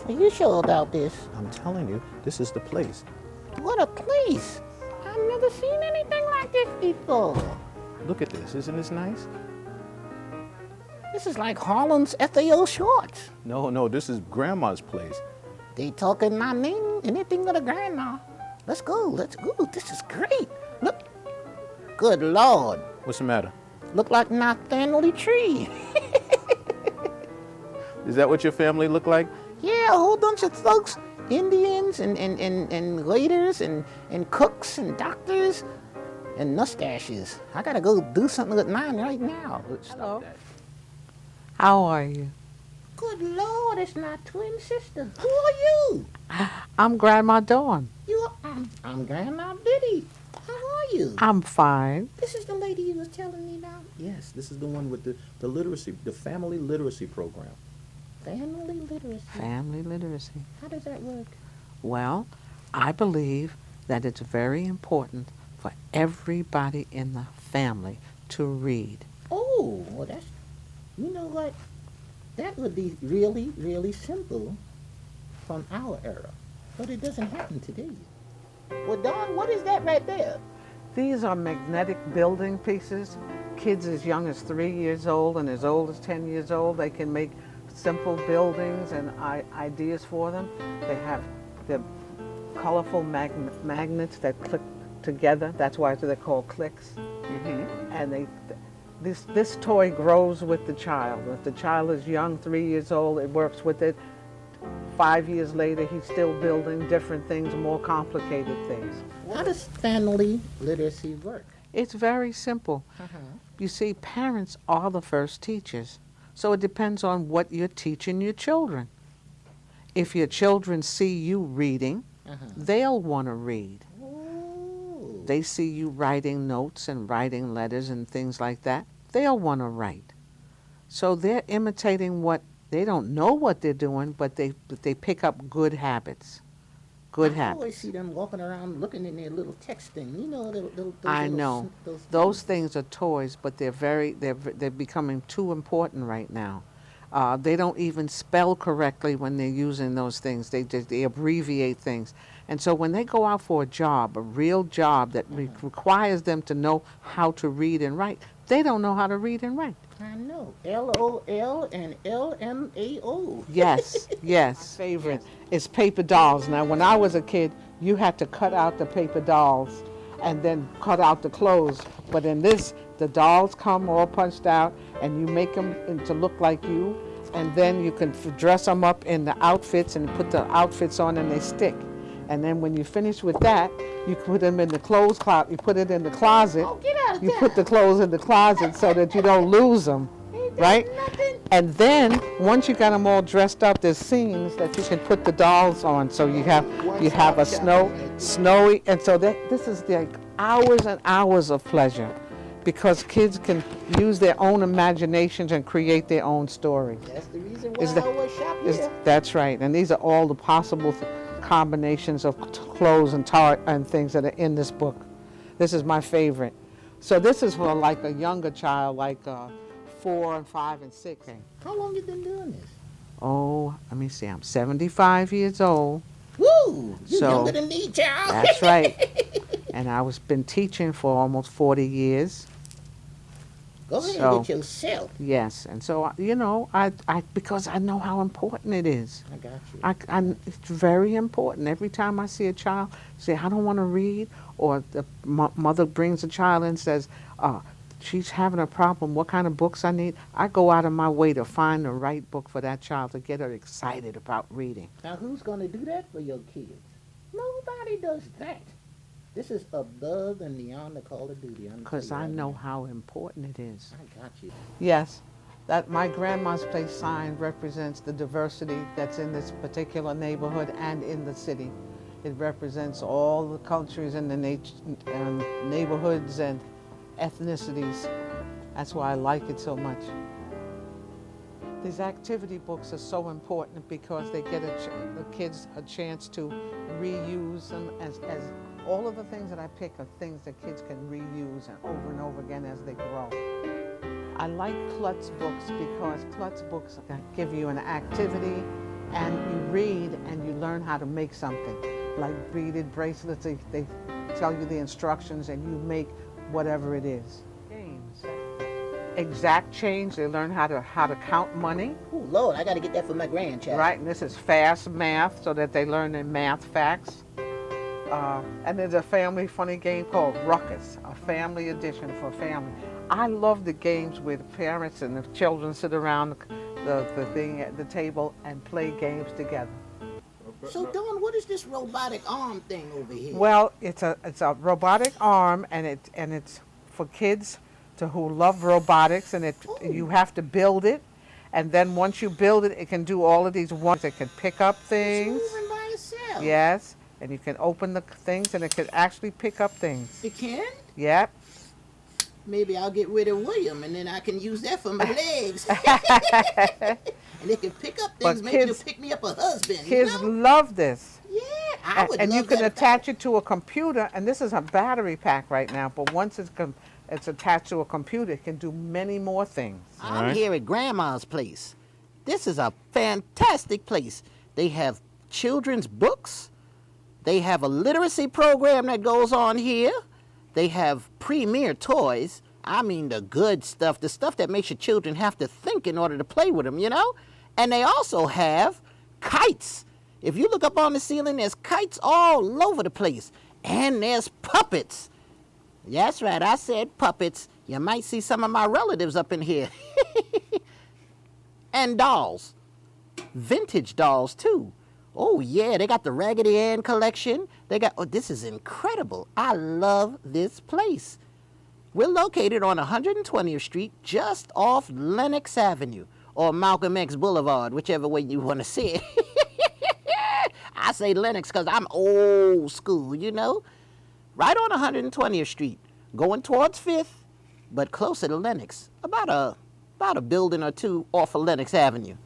Are you sure about this? I'm telling you, this is the place. What a place! I've never seen anything like this before. Look at this. Isn't this nice? This is like Harlem's FAO shorts. No, this is Grandma's place. They talking my name, anything of the grandma. Let's go, Ooh, this is great. Look, good Lord. What's the matter? Look like my family tree. Is that what your family look like? Yeah, a whole bunch of folks, Indians and waiters and cooks and doctors and mustaches. I gotta go do something with mine right now. Stop that. How are you? Good Lord, it's my twin sister. Who are you? I'm Grandma Dawn. I'm Grandma Biddie. How are you? I'm fine. This is the lady you was telling me about? Yes, this is the one with the literacy, the family literacy program. Family literacy. Family literacy. How does that work? Well, I believe that it's very important for everybody in the family to read. Oh, well that's, you know what? That would be really, really simple from our era. But it doesn't happen today. Well, Don, what is that right there? These are magnetic building pieces. Kids as young as 3 years old and as old as 10 years old, they can make simple buildings and ideas for them. They have the colorful magnets that click together. That's why they're called clicks. Mm-hmm. And this toy grows with the child. If the child is young, 3 years old, it works with it. 5 years later, he's still building different things, more complicated things. How does family literacy work? It's very simple. You see, parents are the first teachers. So it depends on what you're teaching your children. If your children see you reading, they'll want to read. Oh. They see you writing notes and writing letters and things like that, they'll want to write. So they're imitating what, they don't know what they're doing, but they pick up good habits. Good I habits. always see them walking around looking in their little text thing. You know, those I little know. Those things are toys, but they're becoming too important right now. They don't even spell correctly when they're using those things. They abbreviate things. And so when they go out for a job, a real job that requires them to know how to read and write, they don't know how to read and write. I know. LOL and LMAO. Yes, yes. Favorite is paper dolls. Now, when I was a kid, you had to cut out the paper dolls and then cut out the clothes. But in this, the dolls come all punched out, and you make them to look like you, and then you can dress them up in the outfits and put the outfits on, and they stick. And then when you finish with that, you put them in the clothes closet. You put it in the closet. Oh, get out of You there. put the clothes in the closet so that you don't lose them, right? Nothing. And then once you got them all dressed up, there's scenes that you can put the dolls on. So you have a snowy, and so this is like hours and hours of pleasure, because kids can use their own imaginations and create their own stories. That's the reason why I always shop here. That's right, and these are all the possible combinations of clothes and things that are in this book. This is my favorite. So this is for like a younger child, like 4 and 5 and 6. How long you been doing this? Oh, let me see. I'm 75 years old. Woo! You So, younger than me, child. That's right. And I was been teaching for almost 40 years. Go ahead So- with yourself. Yes, and so I because I know how important it is. I got you. It's very important. Every time I see a child say, I don't want to read, or the mother brings a child and says, she's having a problem, what kind of books I need, I go out of my way to find the right book for that child to get her excited about reading. Now, who's going to do that for your kids? Nobody does that. This is above and beyond the call of duty. Because I know how important it is. I got you. Yes, that my grandma's place sign represents the diversity that's in this particular neighborhood and in the city. It represents all the cultures and the neighborhoods and ethnicities. That's why I like it so much. These activity books are so important because they get the kids a chance to reuse them as all of the things that I pick are things that kids can reuse and over again as they grow. I like Klutz books because Klutz books give you an activity and you read and you learn how to make something. Like beaded bracelets, they tell you the instructions and you make whatever it is. Games. Exact change, they learn how to count money. Oh, Lord, I got to get that for my grandchild. Right, and this is fast math so that they learn their math facts. And there's a family funny game called Ruckus, a family edition for family. I love the games where the parents and the children sit around the thing at the table and play games together. So, Dawn, what is this robotic arm thing over here? Well, it's a robotic arm, and it's for kids who love robotics, and you have to build it, and then once you build it, it can do all of these ones. It can pick up things. It's moving by itself. Yes, and you can open the things, and it can actually pick up things. It can? Yep. Maybe I'll get rid of William, and then I can use that for my legs. And it can pick up things. Maybe it'll pick me up a husband. Kids love this. Yeah, I would and love you can that. attach it to a computer, and this is a battery pack right now, but once it's attached to a computer, it can do many more things. I'm here at Grandma's place. This is a fantastic place. They have children's books. They have a literacy program that goes on here. They have premier toys. I mean the good stuff, the stuff that makes your children have to think in order to play with them, you know? And they also have kites. If you look up on the ceiling, there's kites all over the place. And there's puppets. That's right, I said puppets. You might see some of my relatives up in here. And dolls. Vintage dolls, too. Oh, yeah, they got the Raggedy Ann collection. This is incredible. I love this place. We're located on 120th Street, just off Lenox Avenue, or Malcolm X Boulevard, whichever way you want to say it. I say Lenox because I'm old school, you know? Right on 120th Street, going towards 5th, but closer to Lenox. About a building or two off of Lenox Avenue.